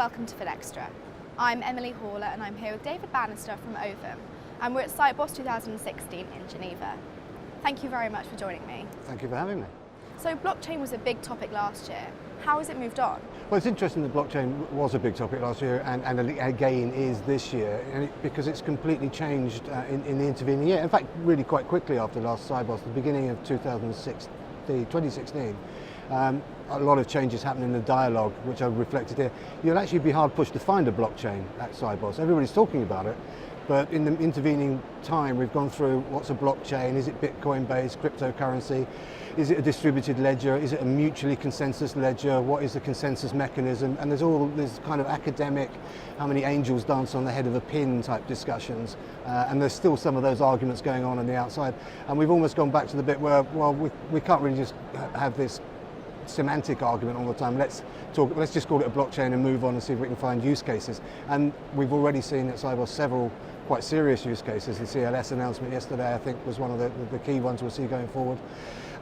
welcome to Finextra. I'm Emily Haller and I'm here with David Bannister from Ovum, and we're at Siteboss 2016 in Geneva. Thank you very much for joining me. Thank you for having me. So blockchain was a big topic last year. How has it moved on? Well, it's interesting that blockchain was a big topic last year and again is this year, because it's completely changed in the intervening year. In fact, really quite quickly after last Siteboss, the beginning of 2016, a lot of changes happened in the dialogue, which I've reflected here. You'll actually be hard pushed to find a blockchain at Siteboss. Everybody's talking about it, but in the intervening time, we've gone through what's a blockchain. Is it Bitcoin-based, cryptocurrency? Is it a distributed ledger? Is it a mutually consensus ledger? What is the consensus mechanism? And there's all this kind of academic, how many angels dance on the head of a pin type discussions. And there's still some of those arguments going on the outside. And we've almost gone back to the bit where, well, we can't really just have this semantic argument all the time. Let's just call it a blockchain and move on and see if we can find use cases. And we've already seen at Siteboss several quite serious use cases. The CLS announcement yesterday, I think, was one of the key ones we'll see going forward.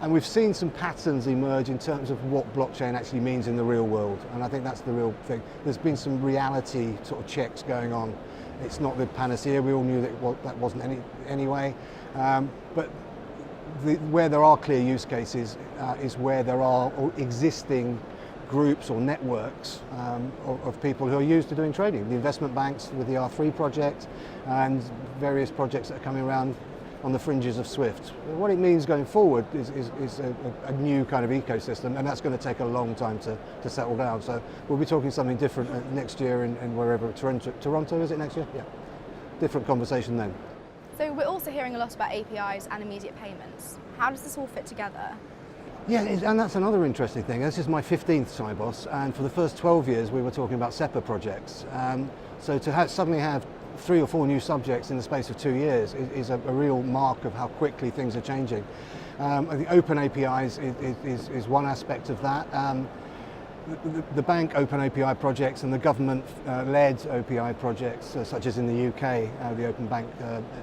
And we've seen some patterns emerge in terms of what blockchain actually means in the real world. And I think that's the real thing. There's been some reality sort of checks going on. It's not the panacea. We all knew that wasn't anyway. But where there are clear use cases is where there are existing groups or networks of people who are used to doing trading. The investment banks with the R3 project and various projects that are coming around on the fringes of SWIFT. What it means going forward is a new kind of ecosystem, and that's going to take a long time to settle down. So we'll be talking something different next year in wherever, Toronto is it next year? Yeah, different conversation then. So we're also hearing a lot about APIs and immediate payments. How does this all fit together? Yeah, and that's another interesting thing. This is my 15th Siteboss, and for the first 12 years we were talking about SEPA projects. So to suddenly have 3 or 4 new subjects in the space of 2 years is a real mark of how quickly things are changing. The open APIs is one aspect of that. The bank open API projects and the government-led API projects, such as in the UK, the Open Bank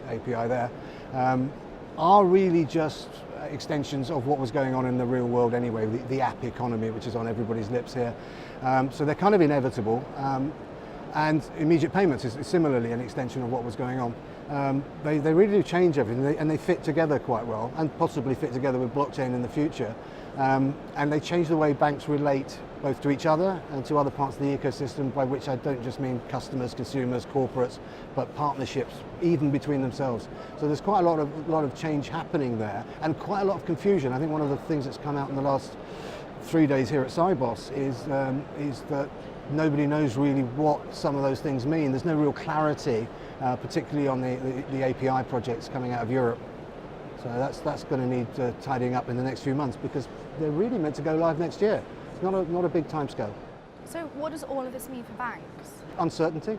API there, are really just extensions of what was going on in the real world anyway, the app economy, which is on everybody's lips here. So they're kind of inevitable. And immediate payments is similarly an extension of what was going on. They really do change everything, and they fit together quite well, and possibly fit together with blockchain in the future. And they change the way banks relate both to each other and to other parts of the ecosystem, by which I don't just mean customers, consumers, corporates, but partnerships, even between themselves. So there's quite a lot of change happening there, and quite a lot of confusion. I think one of the things that's come out in the last 3 days here at Siteboss is that nobody knows really what some of those things mean. There's no real clarity, particularly on the API projects coming out of Europe. So that's going to need tidying up in the next few months, because they're really meant to go live next year. It's not a big timescale. So what does all of this mean for banks? Uncertainty,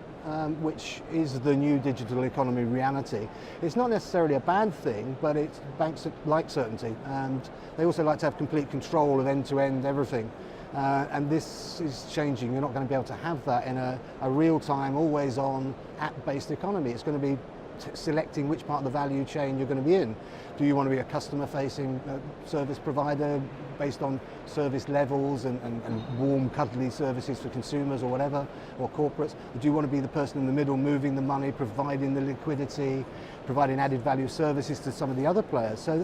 which is the new digital economy reality. It's not necessarily a bad thing, but banks like certainty, and they also like to have complete control of end-to-end everything. And this is changing. You're not going to be able to have that in a real-time, always-on, app-based economy. It's going to be selecting which part of the value chain you're going to be in. Do you want to be a customer-facing service provider based on service levels and warm, cuddly services for consumers or whatever, or corporates? Or do you want to be the person in the middle, moving the money, providing the liquidity, providing added value services to some of the other players? So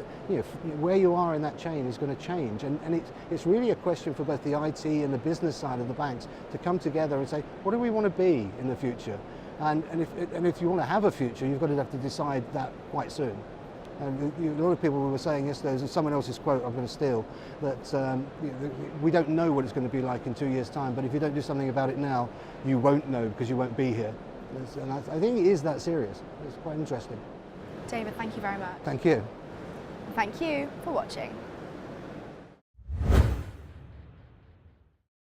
where you are in that chain is going to change, and it's really a question for both the IT and the business side of the banks to come together and say, what do we want to be in the future? And if you want to have a future, you've got to have to decide that quite soon. And a lot of people were saying yesterday, there's someone else's quote I'm going to steal, that we don't know what it's going to be like in 2 years' time, but if you don't do something about it now, you won't know, because you won't be here. And I think it is that serious. It's quite interesting. David, thank you very much. Thank you. Thank you for watching.